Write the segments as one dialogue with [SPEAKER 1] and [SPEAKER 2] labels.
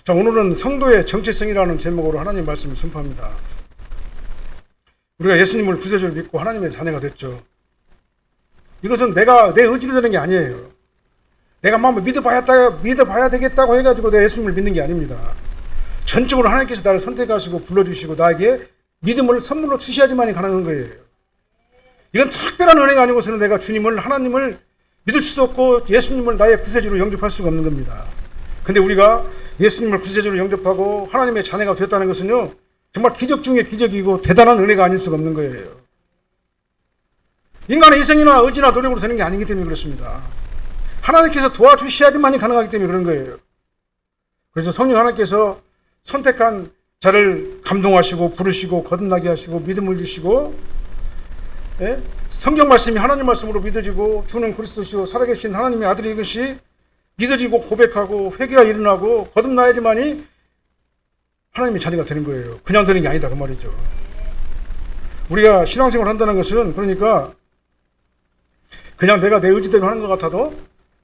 [SPEAKER 1] 자, 오늘은 성도의 정체성이라는 제목으로 하나님 말씀을 선포합니다. 우리가 예수님을 구세주를 믿고 하나님의 자녀가 됐죠. 이것은 내 의지로 되는 게 아니에요. 내가 막 믿어봐야 되겠다고 해가지고 내가 예수님을 믿는 게 아닙니다. 전적으로 하나님께서 나를 선택하시고 불러주시고 나에게 믿음을 선물로 주셔야지만이 가능한 거예요. 이건 특별한 은혜가 아니고서는 내가 하나님을 믿을 수 없고 예수님을 나의 구세주로 영접할 수가 없는 겁니다. 근데 우리가 예수님을 구세주로 영접하고 하나님의 자녀가 됐다는 것은요, 정말 기적 중에 기적이고 대단한 은혜가 아닐 수가 없는 거예요. 인간의 이성이나 의지나 노력으로 되는 게 아니기 때문에 그렇습니다. 하나님께서 도와주셔야지만이 가능하기 때문에 그런 거예요. 그래서 성령 하나님께서 선택한 자를 감동하시고 부르시고 거듭나게 하시고 믿음을 주시고, 예? 성경 말씀이 하나님 말씀으로 믿어지고 주는 그리스도시요 살아계신 하나님의 아들이 이것이 믿어지고 고백하고 회개가 일어나고 거듭나야지만이 하나님의 자녀가 되는 거예요. 그냥 되는 게 아니다 그 말이죠. 우리가 신앙생활을 한다는 것은 그러니까 그냥 내가 내 의지대로 하는 것 같아도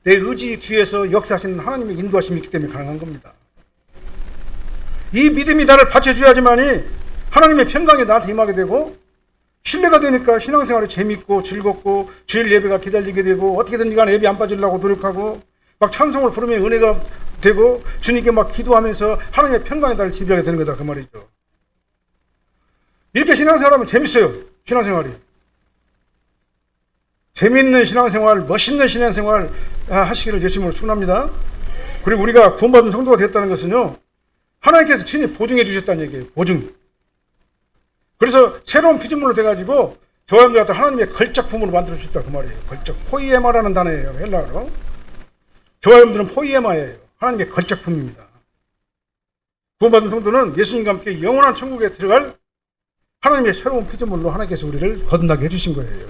[SPEAKER 1] 내 의지 뒤에서 역사하시는 하나님의 인도하심이 있기 때문에 가능한 겁니다. 이 믿음이 나를 받쳐줘야지만이 하나님의 평강이 나한테 임하게 되고 신뢰가 되니까 신앙생활이 재밌고 즐겁고 주일 예배가 기다리게 되고 어떻게든 간에 예배 안 빠지려고 노력하고 막 찬송을 부르면 은혜가 되고 주님께 막 기도하면서 하나님의 평강이 나를 지배하게 되는 거다 그 말이죠. 이렇게 신앙생활하면 재밌어요. 신앙생활이 재미있는 신앙생활, 멋있는 신앙생활 하시기를 예수님으로 축원합니다. 그리고 우리가 구원받은 성도가 됐다는 것은요, 하나님께서 친히 보증해 주셨다는 얘기예요. 보증. 그래서 새로운 피조물로 돼가지고 저와 여러분들 같은 하나님의 걸작품으로 만들어 주셨다 그 말이에요. 걸작. 포이에마라는 단어예요. 헬라어로. 저와 여러분들은 포이에마예요. 하나님의 걸작품입니다. 구원받은 성도는 예수님과 함께 영원한 천국에 들어갈 하나님의 새로운 피조물로 하나님께서 우리를 거듭나게 해주신 거예요.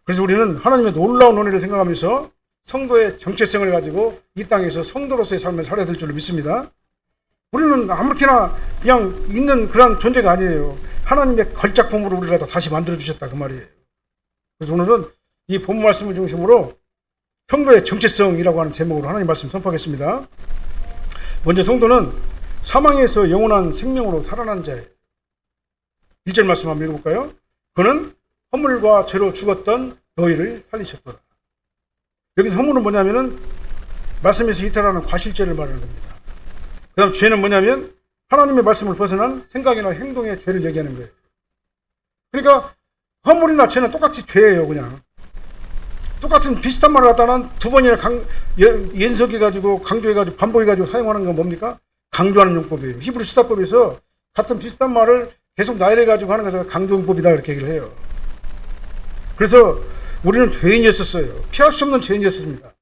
[SPEAKER 1] 그래서 우리는 하나님의 놀라운 은혜를 생각하면서 성도의 정체성을 가지고 이 땅에서 성도로서의 삶을 살아야 될 줄로 믿습니다. 우리는 아무렇게나 그냥 있는 그런 존재가 아니에요. 하나님의 걸작품으로 우리를 다시 만들어주셨다 그 말이에요. 그래서 오늘은 이 본문 말씀을 중심으로 성도의 정체성이라고 하는 제목으로 하나님 말씀 선포하겠습니다. 먼저 성도는 사망에서 영원한 생명으로 살아난 자예요. 1절 말씀 한번 읽어볼까요? 그는 허물과 죄로 죽었던 너희를 살리셨더라. 여기서 허물은 뭐냐면은 말씀에서 이탈하는 과실죄를 말하는 겁니다. 그 다음 죄는 뭐냐면 하나님의 말씀을 벗어난 생각이나 행동의 죄를 얘기하는 거예요. 그러니까 허물이나 죄는 똑같이 죄예요. 그냥 똑같은 비슷한 말을 갖다는 두 번이나 연속해가지고 강조해가지고 반복해가지고 사용하는 건 뭡니까? 강조하는 용법이에요. 히브리 수다법에서 같은 비슷한 말을 계속 나열해가지고 하는 것을 강조용법이다 이렇게 얘기를 해요. 그래서 우리는 죄인이었었어요. 피할 수 없는 죄인이었습니다.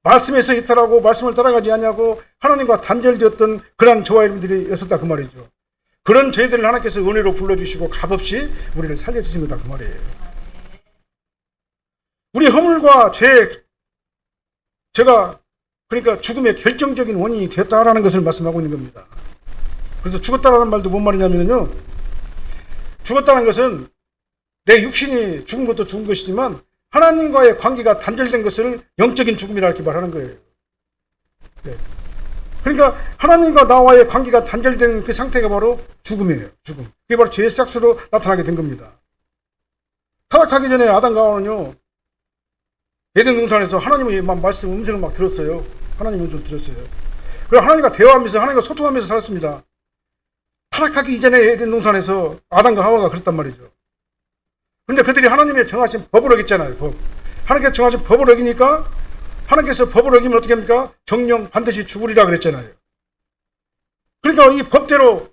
[SPEAKER 1] 말씀에서 이탈하고 말씀을 따라가지 않냐고 하나님과 단절되었던 그런 저와 여러분들이었었다 그 말이죠. 그런 죄들을 하나님께서 은혜로 불러주시고 값없이 우리를 살려주신 거다 그 말이에요. 우리 허물과 죄가 그러니까 죽음의 결정적인 원인이 되었다라는 것을 말씀하고 있는 겁니다. 그래서 죽었다라는 말도 뭔 말이냐면요, 죽었다는 것은 내 육신이 죽은 것도 죽은 것이지만 하나님과의 관계가 단절된 것을 영적인 죽음이라 이렇게 말하는 거예요. 네. 그러니까 하나님과 나와의 관계가 단절된 그 상태가 바로 죽음이에요. 죽음. 그게 바로 죄의 싹스로 나타나게 된 겁니다. 타락하기 전에 아담과 하와는요, 에덴 동산에서 하나님의 말씀 음성을 막 들었어요. 하나님 음성을 들었어요. 그리고 하나님과 대화하면서 하나님과 소통하면서 살았습니다. 타락하기 이전에 에덴 동산에서 아담과 하와가 그랬단 말이죠. 그런데 그들이 하나님의 정하신 법을 어겼잖아요. 법. 하나님께서 정하신 법을 어기니까 하나님께서 법을 어기면 어떻게 합니까? 정령 반드시 죽으리라 그랬잖아요. 그러니까 이 법대로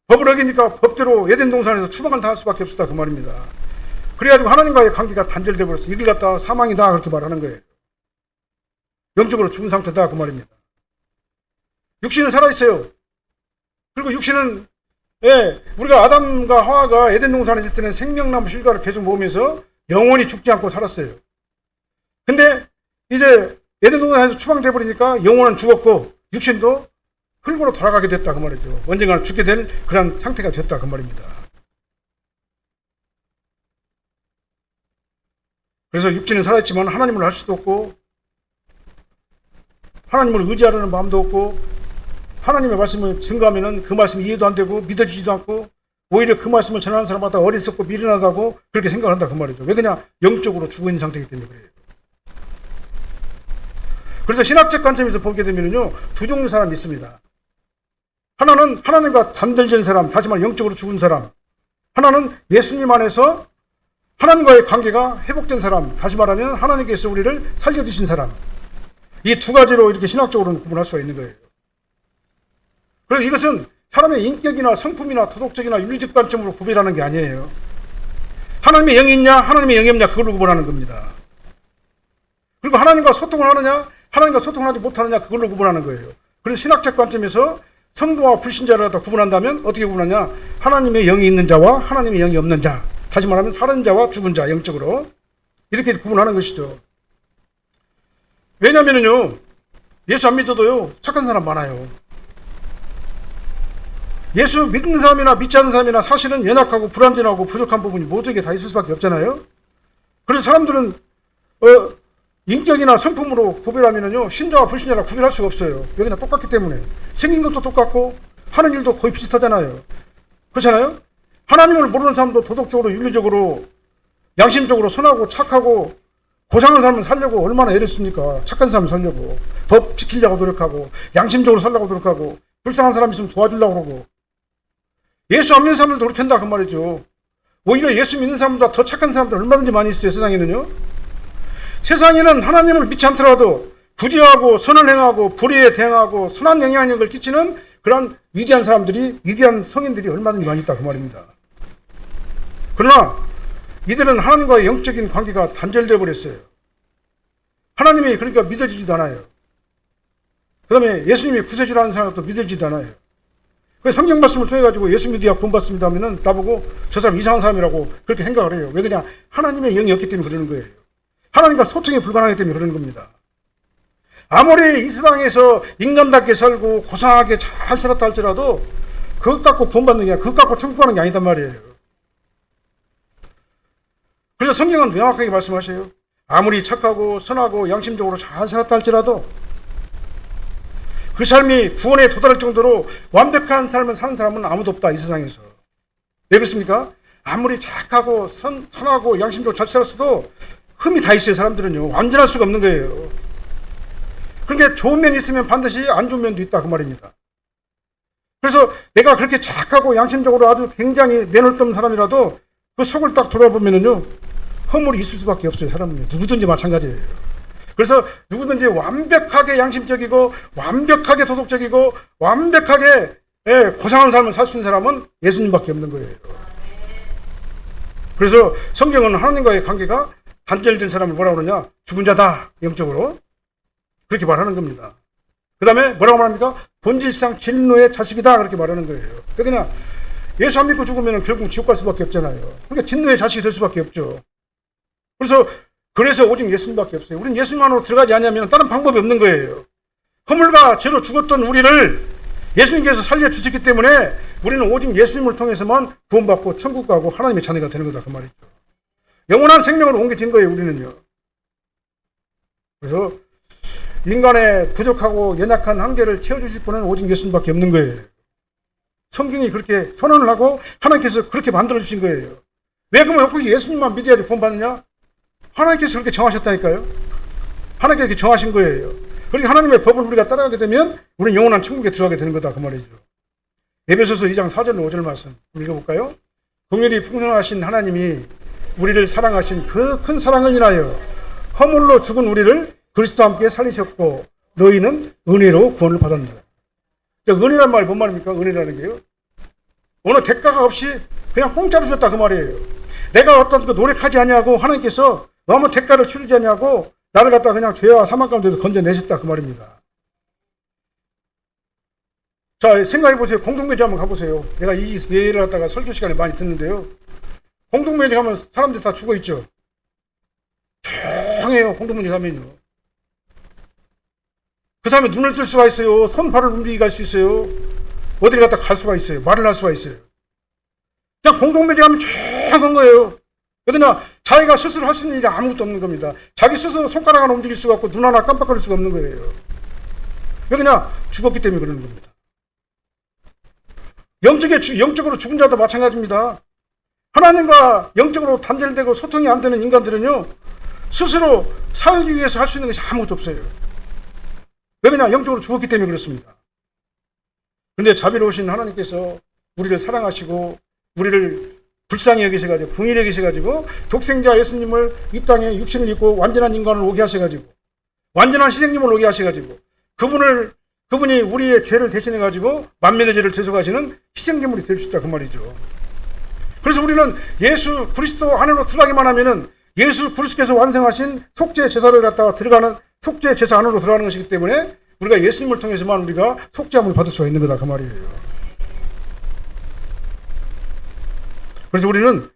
[SPEAKER 1] 법을 어기니까 법대로 에덴 동산에서 추방을 당할 수밖에 없었다 그 말입니다. 그래가지고 하나님과의 관계가 단절돼 버렸어. 이걸 갖다 사망이다 그렇게 말하는 거예요. 영적으로 죽은 상태다 그 말입니다. 육신은 살아있어요. 그리고 육신은 우리가 아담과 하와가 에덴 동산에 있을 때는 생명나무 실과를 계속 먹으면서 영원히 죽지 않고 살았어요. 근데 이제 에덴 동산에서 추방돼 버리니까 영혼은 죽었고 육신도 흙으로 돌아가게 됐다 그 말이죠. 언젠가는 죽게 될 그런 상태가 됐다 그 말입니다. 그래서 육신은 살아있지만 하나님을 할 수도 없고 하나님을 의지하려는 마음도 없고, 하나님의 말씀을 증거하면은 그 말씀이 이해도 안 되고 믿어지지도 않고, 오히려 그 말씀을 전하는 사람마다 어리석고 미련하다고 그렇게 생각을 한다 그 말이죠. 왜 그냥 영적으로 죽어 있는 상태이기 때문에 그래요. 그래서 신학적 관점에서 보게 되면요, 두 종류 사람이 있습니다. 하나는 하나님과 단절된 사람, 다시 말해 영적으로 죽은 사람. 하나는 예수님 안에서 하나님과의 관계가 회복된 사람, 다시 말하면 하나님께서 우리를 살려주신 사람. 이 두 가지로 이렇게 신학적으로는 구분할 수가 있는 거예요. 그래서 이것은 사람의 인격이나 성품이나 도덕적이나 윤리적 관점으로 구별하는 게 아니에요. 하나님의 영이 있냐, 하나님의 영이 없냐, 그걸로 구분하는 겁니다. 그리고 하나님과 소통을 하느냐, 하나님과 소통을 하지 못하느냐, 그걸로 구분하는 거예요. 그래서 신학적 관점에서 성도와 불신자를 갖다 구분한다면 어떻게 구분하냐? 하나님의 영이 있는 자와 하나님의 영이 없는 자, 다시 말하면 살은 자와 죽은 자, 영적으로 이렇게 구분하는 것이죠. 왜냐면은요, 예수 안 믿어도요 착한 사람 많아요. 예수 믿는 사람이나 믿지 않는 사람이나 사실은 연약하고 불완전하고 부족한 부분이 모두에게 다 있을 수밖에 없잖아요. 그래서 사람들은 인격이나 성품으로 구별하면은요, 신자와 불신자라 구별할 수가 없어요. 여기나 똑같기 때문에. 생긴 것도 똑같고 하는 일도 거의 비슷하잖아요. 그렇잖아요? 하나님을 모르는 사람도 도덕적으로, 윤리적으로, 양심적으로 선하고 착하고 고상한 사람을 살려고 얼마나 애를 씁니까? 착한 사람을 살려고. 법 지키려고 노력하고, 양심적으로 살려고 노력하고, 불쌍한 사람 있으면 도와주려고 그러고. 예수 안 믿는 사람들도 그렇게 한다 그 말이죠. 오히려 예수 믿는 사람보다 더 착한 사람들 얼마든지 많이 있어요, 세상에는요. 세상에는 하나님을 믿지 않더라도 부지하고 선을 행하고 불의에 대응하고 선한 영향력을 끼치는 그런 위대한 사람들이, 위대한 성인들이 얼마든지 많이 있다 그 말입니다. 그러나 이들은 하나님과의 영적인 관계가 단절되어 버렸어요. 하나님이 그러니까 믿어지지도 않아요. 그 다음에 예수님이 구세주라는 사람도 믿어지지도 않아요. 그래서 성경 말씀을 통해 가지고 예수 믿어야 구원받습니다 하면은 나보고 저 사람 이상한 사람이라고 그렇게 생각을 해요. 왜 그냥 하나님의 영이 없기 때문에 그러는 거예요. 하나님과 소통이 불가능하기 때문에 그러는 겁니다. 아무리 이 세상에서 인간답게 살고 고상하게 잘 살았다 할지라도 그것 갖고 구원받는 게 아니라 그것 갖고 천국 가는 게 아니단 말이에요. 그래서 성경은 명확하게 말씀하셔요. 아무리 착하고 선하고 양심적으로 잘 살았다 할지라도 그 삶이 구원에 도달할 정도로 완벽한 삶을 사는 사람은 아무도 없다, 이 세상에서. 왜 그렇습니까? 아무리 착하고 선하고 양심적으로 잘 살았어도 흠이 다 있어요, 사람들은요. 완전할 수가 없는 거예요. 그러니까 좋은 면이 있으면 반드시 안 좋은 면도 있다, 그 말입니다. 그래서 내가 그렇게 착하고 양심적으로 아주 굉장히 내놓던 사람이라도 그 속을 딱 돌아보면은요, 허물이 있을 수밖에 없어요, 사람은요. 누구든지 마찬가지예요. 그래서 누구든지 완벽하게 양심적이고 완벽하게 도덕적이고 완벽하게 고상한 삶을 살 수 있는 사람은 예수님밖에 없는 거예요. 그래서 성경은 하나님과의 관계가 단절된 사람을 뭐라고 그러냐? 죽은 자다, 영적으로. 그렇게 말하는 겁니다. 그 다음에 뭐라고 말합니까? 본질상 진노의 자식이다, 그렇게 말하는 거예요. 그냥 예수 안 믿고 죽으면 결국 지옥 갈 수밖에 없잖아요. 그러니까 진노의 자식이 될 수밖에 없죠. 그래서 오직 예수님밖에 없어요. 우리는 예수님만으로 들어가지 않으면 다른 방법이 없는 거예요. 허물과 죄로 죽었던 우리를 예수님께서 살려주셨기 때문에 우리는 오직 예수님을 통해서만 구원받고 천국 가고 하나님의 자녀가 되는 거다, 그 말이죠. 영원한 생명으로 옮겨진 거예요, 우리는요. 그래서 인간의 부족하고 연약한 한계를 채워주실 분은 오직 예수님밖에 없는 거예요. 성경이 그렇게 선언을 하고 하나님께서 그렇게 만들어주신 거예요. 왜 그러면 혹시 예수님만 믿어야지 구원받느냐? 하나님께서 그렇게 정하셨다니까요. 하나님께서 그렇게 정하신 거예요. 그러니까 하나님의 법을 우리가 따라가게 되면 우리는 영원한 천국에 들어가게 되는 거다, 그 말이죠. 에베소서 2장 4절 5절 말씀 읽어볼까요? 긍휼이 풍성하신 하나님이 우리를 사랑하신 그 큰 사랑을 인하여 허물로 죽은 우리를 그리스도와 함께 살리셨고 너희는 은혜로 구원을 받았느니라. 은혜란 말이 뭔 말입니까? 은혜라는 게요, 어느 대가가 없이 그냥 공짜로 주셨다, 그 말이에요. 내가 어떤 그 노력하지 아니하고 하나님께서 너무 대가를 치르지 아니하고 나를 갖다 그냥 죄와 사망 가운데서 건져내셨다, 그 말입니다. 자, 생각해 보세요. 공동묘지 한번 가보세요. 내가 이 예를 갖다가 설교 시간에 많이 듣는데요, 공동묘지 가면 사람들이 다 죽어 있죠. 조용해요, 공동묘지 가면요. 그 사람이 눈을 뜰 수가 있어요. 손, 발을 움직이게 할 수 있어요. 어디를 갖다 갈 수가 있어요. 말을 할 수가 있어요. 그냥 공동묘지 가면 조용한 거예요. 그러나 자기가 스스로 할 수 있는 일이 아무것도 없는 겁니다. 자기 스스로 손가락 하나 움직일 수가 없고 눈 하나 깜빡거릴 수가 없는 거예요. 왜 그냥 죽었기 때문에 그러는 겁니다. 영적으로 죽은 자도 마찬가지입니다. 하나님과 영적으로 단절되고 소통이 안 되는 인간들은요, 스스로 살기 위해서 할 수 있는 것이 아무것도 없어요. 왜 그냥 영적으로 죽었기 때문에 그렇습니다. 그런데 자비로우신 하나님께서 우리를 사랑하시고 우리를 불쌍히 여기셔가지고 긍휼히 여기셔가지고 독생자 예수님을 이 땅에 육신을 입고 완전한 인간을 오게 하셔가지고 완전한 희생님을 오게 하셔가지고 그분이 우리의 죄를 대신해가지고 만민의 죄를 대속하시는 희생제물이 될 수 있다 그 말이죠. 그래서 우리는 예수 그리스도 안으로 들어가기만 하면은 예수 그리스도께서 완성하신 속죄 제사를 갖다가 들어가는 속죄 제사 안으로 들어가는 것이기 때문에 우리가 예수님을 통해서만 우리가 속죄함을 받을 수가 있는 거다 그 말이에요. 그래서 우리는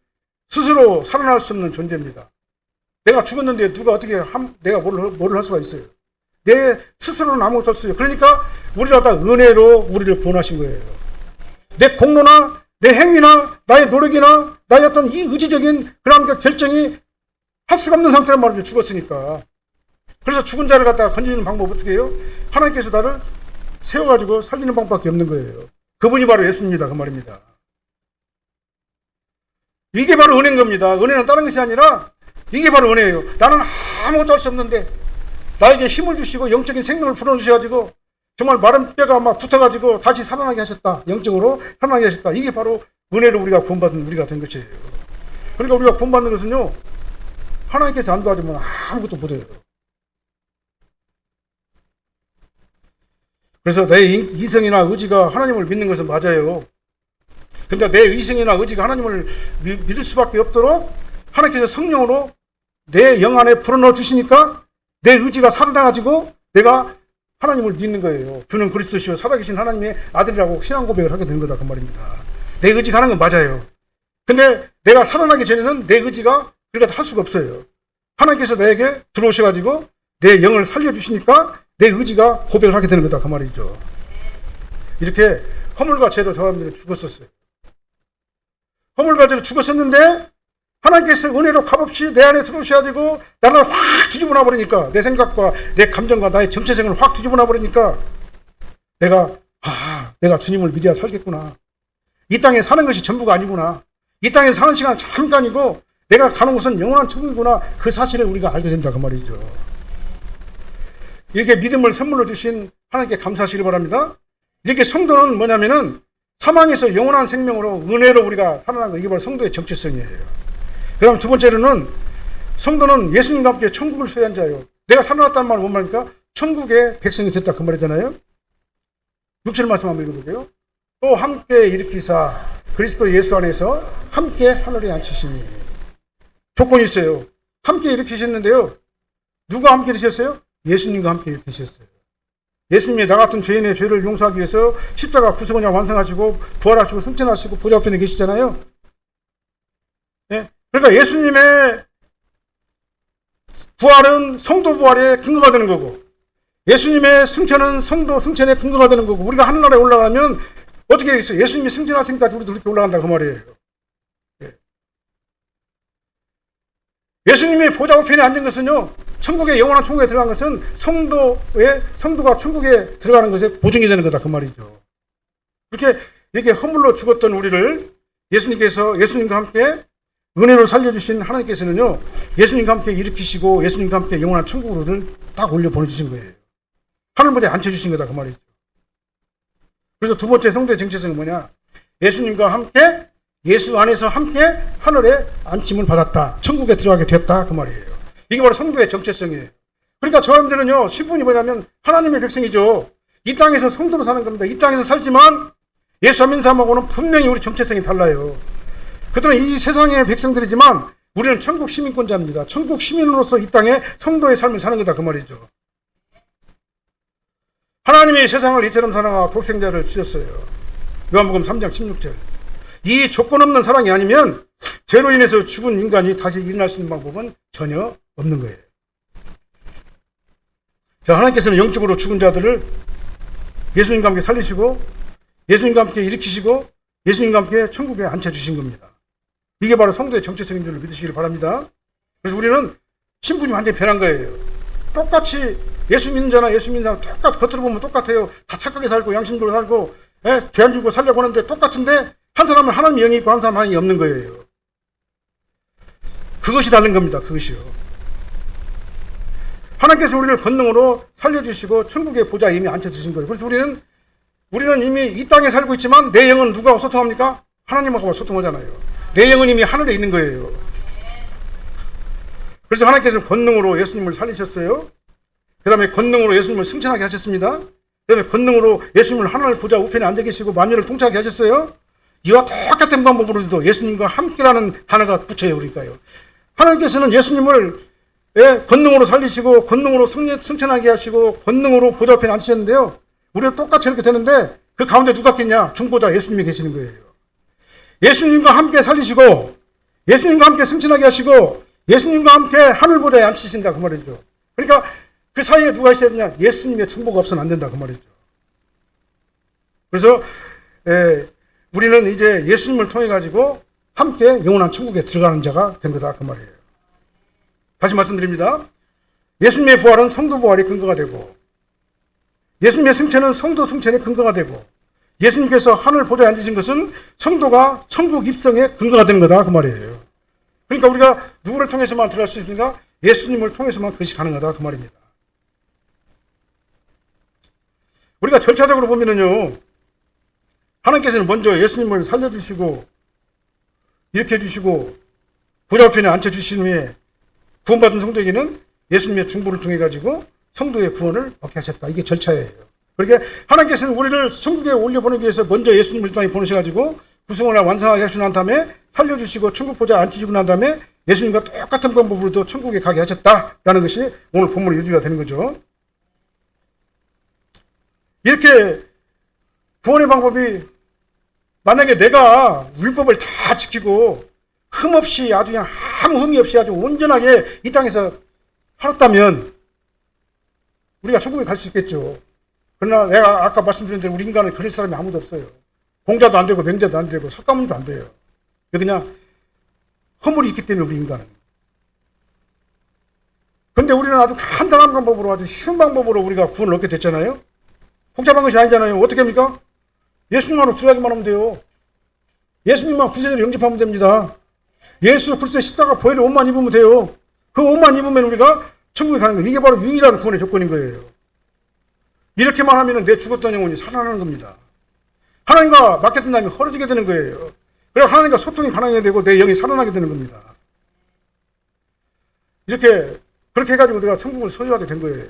[SPEAKER 1] 스스로 살아날 수 없는 존재입니다. 내가 죽었는데 누가 어떻게 내가 뭐를 할 수가 있어요. 내 스스로는 아무것도 없어요. 그러니까 우리가 다 은혜로 우리를 구원하신 거예요. 내 공로나 내 행위나 나의 노력이나 나의 어떤 이 의지적인 그런 결정이 할 수가 없는 상태란 말이죠. 죽었으니까. 그래서 죽은 자를 갖다가 건지는 방법 어떻게 해요? 하나님께서 나를 세워가지고 살리는 방법밖에 없는 거예요. 그분이 바로 예수입니다. 그 말입니다. 이게 바로 은혜인 겁니다. 은혜는 다른 것이 아니라 이게 바로 은혜예요. 나는 아무것도 할 수 없는데 나에게 힘을 주시고 영적인 생명을 불어주셔가지고 정말 마른 뼈가 막 붙어가지고 다시 살아나게 하셨다. 영적으로 살아나게 하셨다. 이게 바로 은혜로 우리가 구원받은 우리가 된 것이에요. 그러니까 우리가 구원받는 것은요, 하나님께서 안 도와주면 아무것도 못해요. 그래서 내 이성이나 의지가 하나님을 믿는 것은 맞아요. 근데 내 의성이나 의지가 하나님을 믿을 수밖에 없도록 하나님께서 성령으로 내 영 안에 불어넣어 주시니까 내 의지가 살아나가지고 내가 하나님을 믿는 거예요. 주는 그리스도시요 살아계신 하나님의 아들이라고 신앙 고백을 하게 되는 거다 그 말입니다. 내 의지가 하는 건 맞아요. 근데 내가 살아나기 전에는 내 의지가 그렇게 할 수가 없어요. 하나님께서 내게 들어오셔가지고 내 영을 살려주시니까 내 의지가 고백을 하게 되는 거다 그 말이죠. 이렇게 허물과 죄로 저 사람들은 죽었었어요. 허물과 죄로 죽었었는데 하나님께서 은혜로 값없이 내 안에 들어오셔가지고 나를 확 뒤집어 놔버리니까 내 생각과 내 감정과 나의 정체성을 확 뒤집어 놔버리니까 내가 주님을 믿어야 살겠구나. 이 땅에 사는 것이 전부가 아니구나. 이 땅에 사는 시간은 잠깐이고 내가 가는 곳은 영원한 천국이구나. 그 사실을 우리가 알게 된다 그 말이죠. 이렇게 믿음을 선물로 주신 하나님께 감사하시기 바랍니다. 이렇게 성도는 뭐냐면은 사망에서 영원한 생명으로 은혜로 우리가 살아난 거, 이게 바로 성도의 정체성이에요. 그 다음 두 번째로는 성도는 예수님과 함께 천국을 소유한 자예요. 내가 살아났다는 말은 뭔 말입니까? 천국의 백성이 됐다 그 말이잖아요. 6절 말씀 한번 읽어볼게요. 또 함께 일으키사 그리스도 예수 안에서 함께 하늘에 앉히시니. 조건이 있어요. 함께 일으키셨는데요. 누가 함께 일으키셨어요? 예수님과 함께 일으키셨어요. 예수님이 나 같은 죄인의 죄를 용서하기 위해서 십자가 구속원을 완성하시고 부활하시고 승천하시고 보좌편에 계시잖아요. 네? 그러니까 예수님의 부활은 성도 부활의 근거가 되는 거고 예수님의 승천은 성도 승천의 근거가 되는 거고 우리가 하늘나라에 올라가면 어떻게 되겠어요? 예수님이 승천하시니까 우리도 그렇게 올라간다 그 말이에요. 네. 예수님이 보좌 우편에 앉은 것은요 천국의 영원한 천국에 들어간 것은 성도가 천국에 들어가는 것에 보증이 되는 거다 그 말이죠. 이렇게 허물로 죽었던 우리를 예수님과 함께 은혜로 살려주신 하나님께서는요 예수님과 함께 일으키시고 예수님과 함께 영원한 천국으로를 딱 올려 보내주신 거예요. 하늘보다에 앉혀주신 거다 그 말이죠. 그래서 두 번째 성도의 정체성은 뭐냐? 예수님과 함께 예수 안에서 함께 하늘에 앉힘을 받았다. 천국에 들어가게 됐다 그 말이에요. 이게 바로 성도의 정체성이에요. 그러니까 저 사람들은요 신분이 뭐냐면 하나님의 백성이죠. 이 땅에서 성도로 사는 겁니다. 이 땅에서 살지만 예수 안 믿는 사람하고는 분명히 우리 정체성이 달라요. 그들은 이 세상의 백성들이지만 우리는 천국 시민권자입니다. 천국 시민으로서 이 땅에 성도의 삶을 사는 거다 그 말이죠. 하나님이 세상을 이처럼 사랑하여 독생자를 주셨어요. 요한복음 3장 16절. 이 조건 없는 사랑이 아니면 죄로 인해서 죽은 인간이 다시 일어날 수 있는 방법은 전혀 없는 거예요. 자, 하나님께서는 영적으로 죽은 자들을 예수님과 함께 살리시고 예수님과 함께 일으키시고 예수님과 함께 천국에 앉혀주신 겁니다. 이게 바로 성도의 정체성인 줄 믿으시기를 바랍니다. 그래서 우리는 신분이 완전히 변한 거예요. 똑같이 예수 믿는 자나 예수 믿는 사람 겉으로 보면 똑같아요. 다 착하게 살고 양심대로 살고 죄 안 주고 살려고 하는데 똑같은데 한 사람은 하나님 영이 있고 한 사람은 하나님이 없는 거예요. 그것이 다른 겁니다. 그것이요. 하나님께서 우리를 권능으로 살려주시고 천국의 보좌에 이미 앉혀주신 거예요. 그래서 우리는 이미 이 땅에 살고 있지만 내 영은 누구하고 소통합니까? 하나님하고 소통하잖아요. 내 영은 이미 하늘에 있는 거예요. 그래서 하나님께서 권능으로 예수님을 살리셨어요. 그 다음에 권능으로 예수님을 승천하게 하셨습니다. 그 다음에 권능으로 예수님을 하늘 보좌 우편에 앉아 계시고 만유를 통치하게 하셨어요. 이와 똑같은 방법으로도 예수님과 함께라는 단어가 붙여요. 그러니까요. 하나님께서는 예수님을 권능으로 살리시고 권능으로 승천하게 하시고 권능으로 보좌 우편에 앉히셨는데요. 우리가 똑같이 이렇게 되는데 그 가운데 누가 있겠냐? 중보자 예수님이 계시는 거예요. 예수님과 함께 살리시고 예수님과 함께 승천하게 하시고 예수님과 함께 하늘 보좌에 앉히신다 그 말이죠. 그러니까 그 사이에 누가 있어야 되냐? 예수님의 중보가 없어서는 안 된다 그 말이죠. 그래서 우리는 이제 예수님을 통해 가지고 함께 영원한 천국에 들어가는 자가 된 거다 그 말이에요. 다시 말씀드립니다. 예수님의 부활은 성도 부활의 근거가 되고 예수님의 승천은 성도 승천의 근거가 되고 예수님께서 하늘 보좌에 앉으신 것은 성도가 천국 입성의 근거가 되는 거다 그 말이에요. 그러니까 우리가 누구를 통해서만 들어갈 수 있습니까? 예수님을 통해서만 그것이 가능하다 그 말입니다. 우리가 절차적으로 보면은요, 하나님께서는 먼저 예수님을 살려주시고 이렇게 해주시고 보좌 우편에 앉혀주신 후에 구원받은 성도에게는 예수님의 중보를 통해 가지고 성도의 구원을 얻게 하셨다. 이게 절차예요. 그러니까 하나님께서는 우리를 천국에 올려보내기 위해서 먼저 예수님을 이 땅에 보내셔가지고 구성을 완성하게 하시고 난 다음에 살려주시고 천국 보좌에 앉히시고 난 다음에 예수님과 똑같은 방법으로도 천국에 가게 하셨다라는 것이 오늘 본문의 요지가 되는 거죠. 이렇게 구원의 방법이 만약에 내가 율법을 다 지키고 흠없이 아주 그냥 아무 흠이 없이 아주 온전하게 이 땅에서 살았다면 우리가 천국에 갈 수 있겠죠. 그러나 내가 아까 말씀드린 대로 우리 인간은 그럴 사람이 아무도 없어요. 공자도 안 되고 맹자도 안 되고 석가모니도 안 돼요. 그냥 허물이 있기 때문에 우리 인간은. 그런데 우리는 아주 간단한 방법으로 아주 쉬운 방법으로 우리가 구원을 얻게 됐잖아요. 복잡한 것이 아니잖아요. 어떻게 합니까? 예수님만으로 들어가기만 하면 돼요. 예수님만 구세주로 영접하면 됩니다. 예수 그리스도의 십자가 보혈의 옷만 입으면 돼요. 그 옷만 입으면 우리가 천국에 가는 거예요. 이게 바로 유일한 구원의 조건인 거예요. 이렇게만 하면 내 죽었던 영혼이 살아나는 겁니다. 하나님과 맞게 된다면 허러지게 되는 거예요. 그래서 하나님과 소통이 가능하게 되고 내 영이 살아나게 되는 겁니다. 그렇게 해가지고 내가 천국을 소유하게 된 거예요.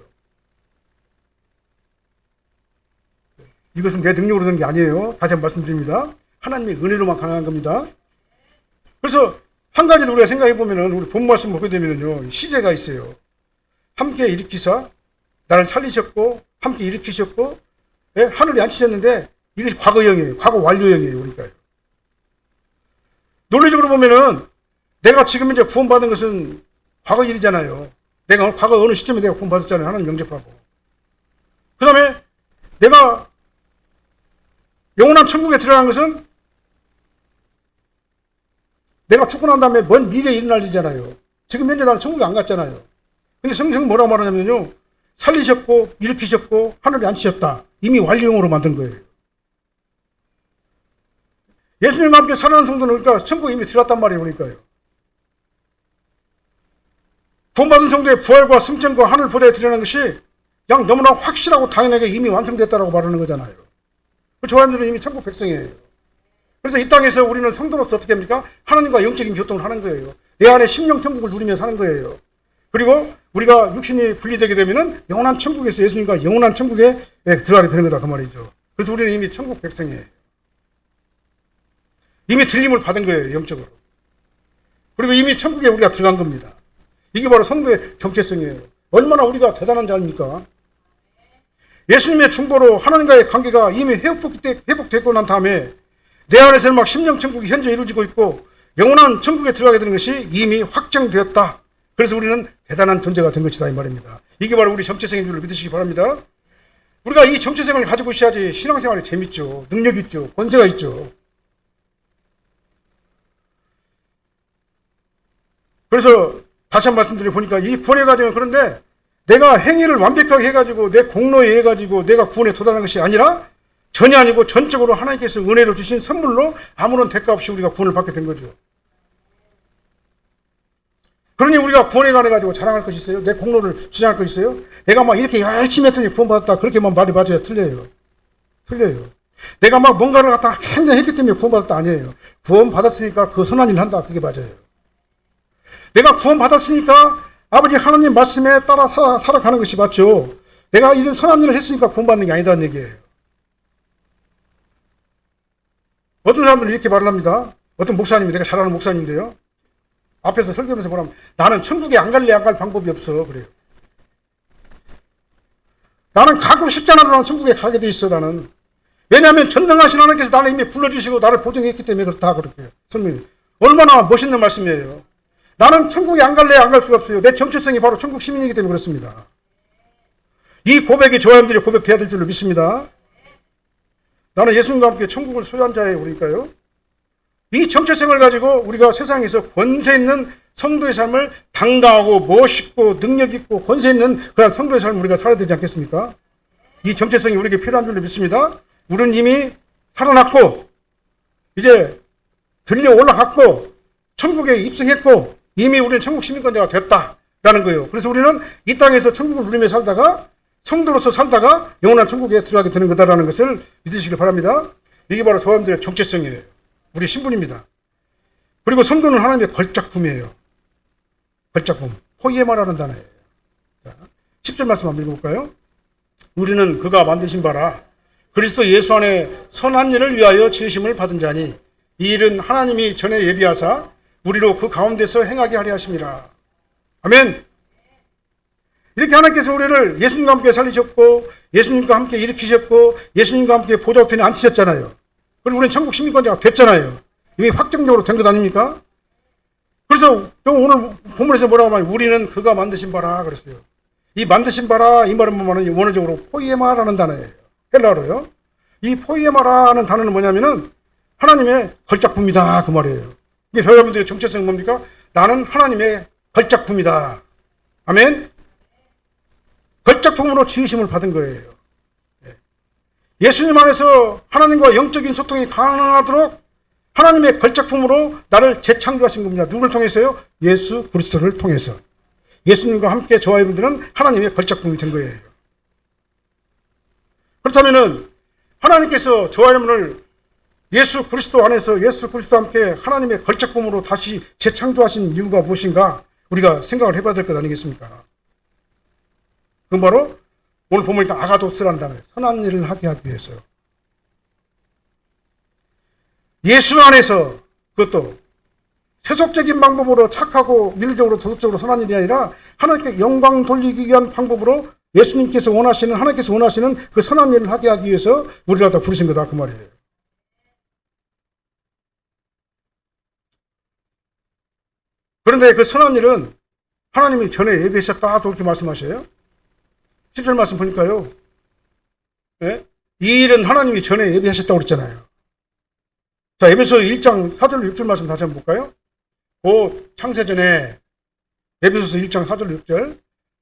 [SPEAKER 1] 이것은 내 능력으로 되는 게 아니에요. 다시 한번 말씀드립니다. 하나님의 은혜로만 가능한 겁니다. 그래서 한 가지를 우리가 생각해 보면은 우리 본 말씀 보게 되면은요, 시제가 있어요. 함께 일으키사 나를 살리셨고 함께 일으키셨고 하늘에 앉히셨는데 이것이 과거형이에요. 과거 완료형이에요. 그러니까요. 논리적으로 보면은 내가 지금 이제 구원받은 것은 과거 일이잖아요. 내가 과거 어느 시점에 내가 구원받았잖아요. 하나님 영접하고. 그 다음에 내가 영원한 천국에 들어간 것은 내가 죽고 난 다음에 먼 미래에 일어날 일이잖아요. 지금 현재 나는 천국에 안 갔잖아요. 근데 성경은 뭐라고 말하냐면요. 살리셨고 일으키셨고 하늘에 앉히셨다. 이미 완료형으로 만든 거예요. 예수님과 함께 살아난 성도는 그러니까 천국에 이미 들어갔단 말이에요. 그러니까요. 구원받은 성도의 부활과 승천과 하늘 보좌에 들어가는 것이 그냥 너무나 확실하고 당연하게 이미 완성됐다라고 말하는 거잖아요. 저 사람들은 이미 천국 백성이에요. 그래서 이 땅에서 우리는 성도로서 어떻게 합니까? 하나님과 영적인 교통을 하는 거예요. 내 안에 심령 천국을 누리며 사는 거예요. 그리고 우리가 육신이 분리되게 되면은 영원한 천국에서 예수님과 영원한 천국에 들어가게 되는 거다 그 말이죠. 그래서 우리는 이미 천국 백성이에요. 이미 들림을 받은 거예요. 영적으로. 그리고 이미 천국에 우리가 들어간 겁니다. 이게 바로 성도의 정체성이에요. 얼마나 우리가 대단한 자입니까? 예수님의 중보로 하나님과의 관계가 이미 회복되고 난 다음에 내 안에서는 막 심령 천국이 현재 이루어지고 있고 영원한 천국에 들어가게 되는 것이 이미 확정되었다. 그래서 우리는 대단한 존재가 된 것이다 이 말입니다. 이게 바로 우리 정체성인 줄을 믿으시기 바랍니다. 우리가 이 정체성을 가지고 있어야지 신앙생활이 재밌죠. 능력이 있죠. 권세가 있죠. 그래서 다시 한 번 말씀드려 보니까 이 구원의 과정은 그런데 내가 행위를 완벽하게 해가지고 내 공로에 의해 가지고 내가 구원에 도달한 것이 아니라 전혀 아니고 전적으로 하나님께서 은혜로 주신 선물로 아무런 대가 없이 우리가 구원을 받게 된 거죠. 그러니 우리가 구원에 관해 가지고 자랑할 것이 있어요? 내 공로를 주장할 것이 있어요? 내가 막 이렇게 열심히 했더니 구원받았다. 그렇게만 말이 맞아야 틀려요. 틀려요. 내가 막 뭔가를 갖다가 굉장히 했기 때문에 구원받았다 아니에요. 구원받았으니까 그 선한 일을 한다. 그게 맞아요. 내가 구원받았으니까 아버지 하나님 말씀에 따라 살아가는 것이 맞죠. 내가 이런 선한 일을 했으니까 구원받는 게 아니다는 얘기예요. 어떤 사람들은 이렇게 말을 합니다. 어떤 목사님이, 내가 잘 아는 목사님인데요. 앞에서 설교하면서 뭐라면 나는 천국에 안 갈래 안 갈 방법이 없어. 그래요. 나는 가고 싶잖아도 나는 천국에 가게 돼 있어. 나는. 왜냐하면 전능하신 하나님께서 나를 이미 불러주시고 나를 보증했기 때문에 그렇다. 그렇게 설명해요. 얼마나 멋있는 말씀이에요. 나는 천국에 안 갈래 안 갈 수가 없어요. 내 정체성이 바로 천국 시민이기 때문에 그렇습니다. 이 고백이 저와 여러분들이 고백돼야 될 줄로 믿습니다. 나는 예수님과 함께 천국을 소유한 자예요. 그러니까요. 이 정체성을 가지고 우리가 세상에서 권세 있는 성도의 삶을 당당하고 멋있고 능력 있고 권세 있는 그런 성도의 삶을 우리가 살아야 되지 않겠습니까? 이 정체성이 우리에게 필요한 줄로 믿습니다. 우리는 이미 살아났고 이제 들려 올라갔고 천국에 입성했고 이미 우리는 천국 시민권자가 됐다라는 거예요. 그래서 우리는 이 땅에서 천국을 누리며 살다가 성도로서 살다가 영원한 천국에 들어가게 되는 거다라는 것을 믿으시길 바랍니다. 이게 바로 저와 여러분들의 정체성이에요. 우리 신분입니다. 그리고 성도는 하나님의 걸작품이에요. 걸작품. 포이에마라는 단어예요. 자, 10절 말씀 한번 읽어볼까요? 우리는 그가 만드신 바라 그리스도 예수 안에 선한 일을 위하여 지으심을 받은 자니 이 일은 하나님이 전에 예비하사 우리로 그 가운데서 행하게 하려 하심이라. 아멘. 이렇게 하나님께서 우리를 예수님과 함께 살리셨고 예수님과 함께 일으키셨고 예수님과 함께 보좌 우편에 앉히셨잖아요. 그리고 우리는 천국 시민권자가 됐잖아요. 이미 확정적으로 된 것 아닙니까? 그래서 오늘 본문에서 뭐라고 하면 우리는 그가 만드신 바라 그랬어요. 이 만드신 바라 이 말은 뭐냐면 원어적으로 포이에마라는 단어예요. 헬라어로요. 이 포이에마라는 단어는 뭐냐면은 하나님의 걸작품이다 그 말이에요. 이게 저희 여러분들의 정체성은 뭡니까? 나는 하나님의 걸작품이다. 아멘. 걸작품으로 지으심을 받은 거예요. 예수님 안에서 하나님과 영적인 소통이 가능하도록 하나님의 걸작품으로 나를 재창조하신 겁니다. 누구를 통해서요? 예수 그리스도를 통해서. 예수님과 함께 저와 여러분들은 하나님의 걸작품이 된 거예요. 그렇다면은 하나님께서 저와 여러분을 예수 그리스도 안에서 예수 그리스도와 함께 하나님의 걸작품으로 다시 재창조하신 이유가 무엇인가 우리가 생각을 해봐야 될 것 아니겠습니까? 그건 바로 오늘 보니까 아가도스라는 단어예요. 선한 일을 하게 하기 위해서. 예수 안에서 그것도 세속적인 방법으로 착하고 윤리적으로 도덕적으로 선한 일이 아니라 하나님께 영광 돌리기 위한 방법으로 예수님께서 원하시는 하나님께서 원하시는 그 선한 일을 하게 하기 위해서 우리를 다 부르신 거다 그 말이에요. 그런데 그 선한 일은 하나님이 전에 예비하셨다 그렇게 말씀하셔요. 10절 말씀 보니까요. 네? 이 일은 하나님이 전에 예비하셨다고 그랬잖아요. 자, 에베소 1장 4절 6절 말씀 다시 한번 볼까요? 곧 창세전에 에베소서 1장 4절 6절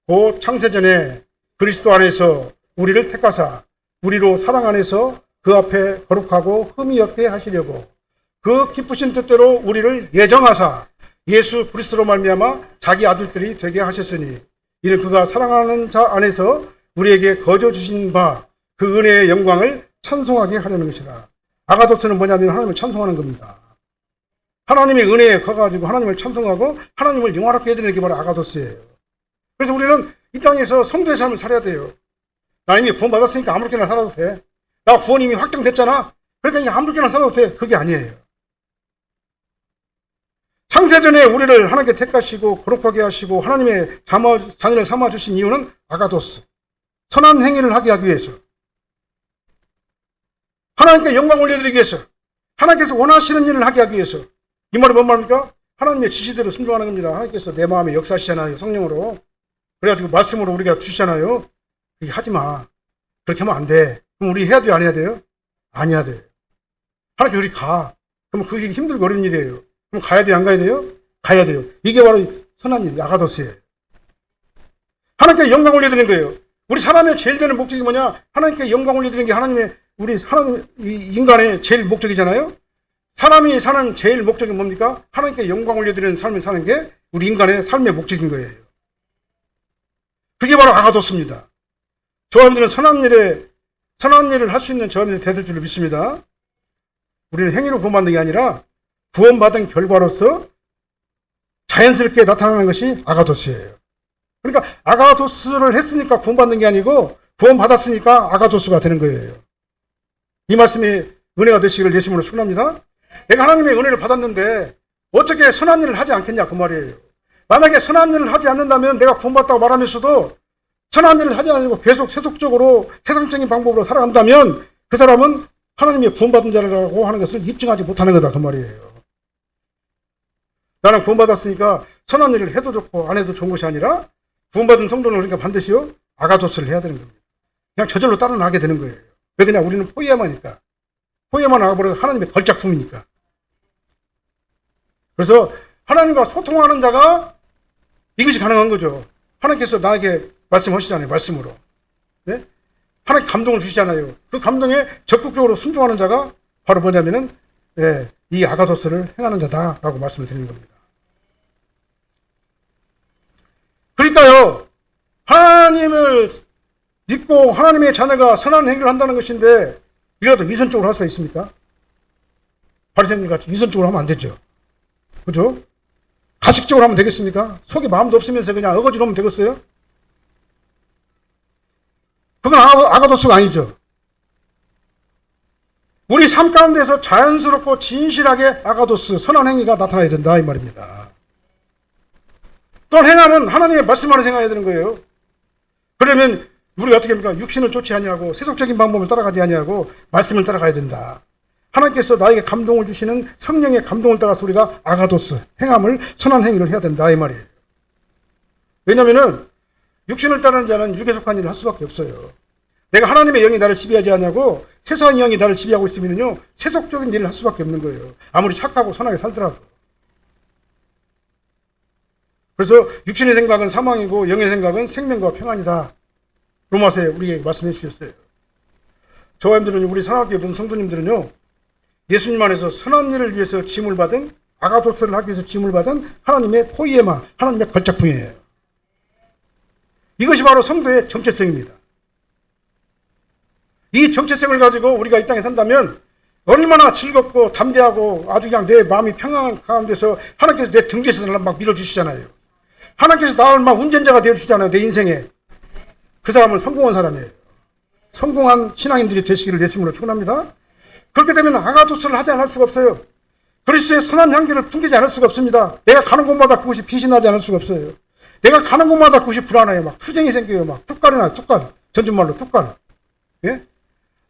[SPEAKER 1] 곧 창세전에 그리스도 안에서 우리를 택하사 우리로 사랑 안에서 그 앞에 거룩하고 흠이 없게 하시려고 그 기쁘신 뜻대로 우리를 예정하사 예수 그리스도로 말미암아 자기 아들들이 되게 하셨으니 이는 그가 사랑하는 자 안에서 우리에게 거저 주신 바 그 은혜의 영광을 찬송하게 하려는 것이다. 아가도스는 뭐냐면 하나님을 찬송하는 겁니다. 하나님의 은혜에 가가지고 하나님을 찬송하고 하나님을 영화롭게 해드리는 게 바로 아가도스예요. 그래서 우리는 이 땅에서 성도의 삶을 살아야 돼요. 나 이미 구원받았으니까 아무렇게나 살아도 돼. 나 구원 이미 확정됐잖아. 그러니까 이제 아무렇게나 살아도 돼. 그게 아니에요. 창세전에 우리를 하나님께 택하시고 거룩하게 하시고 하나님의 자녀를 삼아주신 이유는 아가도스. 선한 행위를 하게 하기 위해서. 하나님께 영광 올려드리기 위해서. 하나님께서 원하시는 일을 하게 하기 위해서. 이 말은 뭔 말입니까? 하나님의 지시대로 순종하는 겁니다. 하나님께서 내 마음에 역사하시잖아요. 성령으로. 그래가지고 말씀으로 우리가 주시잖아요. 그게 하지 마. 그렇게 하면 안 돼. 그럼 우리 해야 돼요? 안 해야 돼요? 안 해야 돼. 하나님께 우리 가. 그러면 그게 힘들고 어려운 일이에요. 그럼 가야 돼요? 안 가야 돼요? 가야 돼요. 이게 바로 선한 일, 아가도스예요. 하나님께 영광 올려드리는 거예요. 우리 사람의 제일 되는 목적이 뭐냐? 하나님께 영광 올려드리는 게 하나님 인간의 제일 목적이잖아요. 사람이 사는 제일 목적이 뭡니까? 하나님께 영광 올려드리는 삶을 사는 게 우리 인간의 삶의 목적인 거예요. 그게 바로 아가도스입니다. 저하들은 선한 일을 할 수 있는 저하들이 되실 줄로 믿습니다. 우리는 행위로 구원받는 게 아니라 구원받은 결과로서 자연스럽게 나타나는 것이 아가도스예요. 그러니까 아가도스를 했으니까 구원받는 게 아니고 구원받았으니까 아가도스가 되는 거예요. 이 말씀이 은혜가 되시기를 예수님으로 축원합니다. 내가 하나님의 은혜를 받았는데 어떻게 선한 일을 하지 않겠냐 그 말이에요. 만약에 선한 일을 하지 않는다면 내가 구원받았다고 말하면서도 선한 일을 하지 않고 계속 세속적으로 세상적인 방법으로 살아간다면 그 사람은 하나님의 구원받은 자라고 하는 것을 입증하지 못하는 거다 그 말이에요. 나는 구원받았으니까 선한 일을 해도 좋고 안 해도 좋은 것이 아니라 구원받은 성도는 그러니까 반드시요 아가도스를 해야 되는 겁니다. 그냥 저절로 따라 나가게 되는 거예요. 왜 그냥 우리는 포이에마니까. 포이에마 나가버려 하나님의 걸작품이니까. 그래서 하나님과 소통하는 자가 이것이 가능한 거죠. 하나님께서 나에게 말씀하시잖아요. 말씀으로. 네? 하나님 감동을 주시잖아요. 그 감동에 적극적으로 순종하는 자가 바로 뭐냐면은 이 아가도스를 행하는 자다라고 말씀을 드리는 겁니다. 그러니까요. 하나님을 믿고 하나님의 자녀가 선한 행위를 한다는 것인데 이라도 위선적으로 할 수 있습니까? 바리새인들 같이 위선적으로 하면 안 되죠. 그죠? 가식적으로 하면 되겠습니까? 속에 마음도 없으면서 그냥 어거지로 하면 되겠어요? 그건 아가도스가 아니죠. 우리 삶 가운데서 자연스럽고 진실하게 아가도스, 선한 행위가 나타나야 된다 이 말입니다. 또한 행함은 하나님의 말씀만을 생각해야 되는 거예요. 그러면 우리가 어떻게 합니까? 육신을 쫓지 아니하고 세속적인 방법을 따라가지 아니하고 말씀을 따라가야 된다. 하나님께서 나에게 감동을 주시는 성령의 감동을 따라서 우리가 아가도스, 행함을 선한 행위를 해야 된다 이 말이에요. 왜냐하면 육신을 따르는 자는 육에 속한 일을 할 수밖에 없어요. 내가 하나님의 영이 나를 지배하지 않냐고 세상의 영이 나를 지배하고 있으면요 세속적인 일을 할 수밖에 없는 거예요. 아무리 착하고 선하게 살더라도. 그래서 육신의 생각은 사망이고 영의 생각은 생명과 평안이다. 로마서에 우리에게 말씀해 주셨어요. 저와 여러분들은 우리 사랑하게 본 성도님들은요 예수님 안에서 선한 일을 위해서 짐을 받은 아가도스를 하기 위해서 짐을 받은 하나님의 포이에마, 하나님의 걸작품이에요. 이것이 바로 성도의 정체성입니다. 이 정체성을 가지고 우리가 이 땅에 산다면 얼마나 즐겁고 담대하고 아주 그냥 내 마음이 평안한 가운데서 하나님께서 내 등 뒤에서 막 밀어주시잖아요. 하나님께서 나를 막 운전자가 되어주시잖아요. 내 인생에. 그 사람은 성공한 사람이에요. 성공한 신앙인들이 되시기를 예수님으로 축원합니다. 그렇게 되면 아가도스를 하지 않을 수가 없어요. 그리스도의 선한 향기를 풍기지 않을 수가 없습니다. 내가 가는 곳마다 그것이 빛이 나지 않을 수가 없어요. 내가 가는 곳마다 그것이 불안해요. 막 투쟁이 생겨요. 막 뚝갈이 나요. 뚝갈. 전주말로 뚝갈. 예?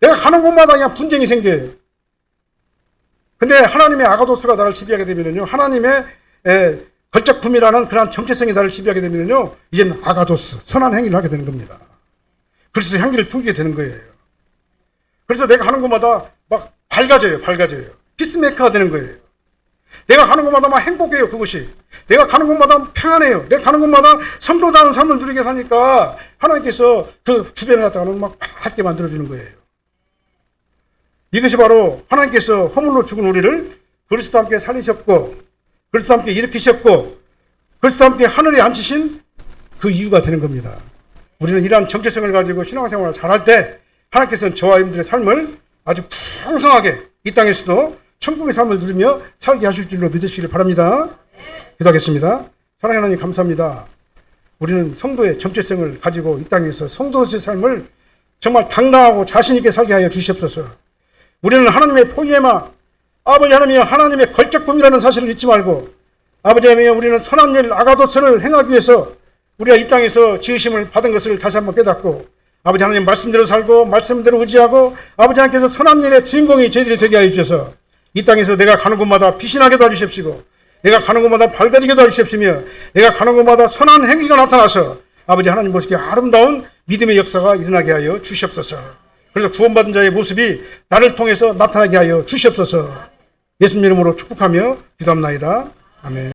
[SPEAKER 1] 내가 가는 곳마다 그냥 분쟁이 생겨요. 근데 하나님의 아가도스가 나를 지배하게 되면요. 하나님의 걸작품이라는 그런 정체성이 나를 지배하게 되면요. 이제는 아가도스, 선한 행위를 하게 되는 겁니다. 그래서 향기를 풍기게 되는 거예요. 그래서 내가 가는 곳마다 막 밝아져요. 피스메이커가 되는 거예요. 내가 가는 곳마다 막 행복해요. 그것이. 내가 가는 곳마다 평안해요. 내가 가는 곳마다 성도다운 삶을 누리게 사니까 하나님께서 그 주변을 갖다가는 막 밝게 만들어주는 거예요. 이것이 바로 하나님께서 허물로 죽은 우리를 그리스도와 함께 살리셨고 그리스도와 함께 일으키셨고 그리스도와 함께 하늘에 앉히신 그 이유가 되는 겁니다. 우리는 이러한 정체성을 가지고 신앙생활을 잘할 때 하나님께서는 저와 여러분들의 삶을 아주 풍성하게 이 땅에서도 천국의 삶을 누리며 살게 하실 줄로 믿으시기를 바랍니다. 기도하겠습니다. 사랑하는 하나님 감사합니다. 우리는 성도의 정체성을 가지고 이 땅에서 성도로서의 삶을 정말 당당하고 자신 있게 살게 하여 주시옵소서. 우리는 하나님의 포이에마, 아버지 하나님이 하나님의 걸작품이라는 사실을 잊지 말고 아버지 하나님 우리는 선한 일 아가도스를 행하기 위해서 우리가 이 땅에서 지으심을 받은 것을 다시 한번 깨닫고 아버지 하나님 말씀대로 살고 말씀대로 의지하고 아버지 하나님께서 선한 일의 주인공이 저희들이 되게 하여 주셔서 이 땅에서 내가 가는 곳마다 빛이 나게 도와주십시고 내가 가는 곳마다 밝아지게 도와주십시며 내가 가는 곳마다 선한 행위가 나타나서 아버지 하나님 모습이 아름다운 믿음의 역사가 일어나게 하여 주시옵소서. 그래서 구원받은 자의 모습이 나를 통해서 나타나게 하여 주시옵소서. 예수님 이름으로 축복하며 기도합나이다. 아멘.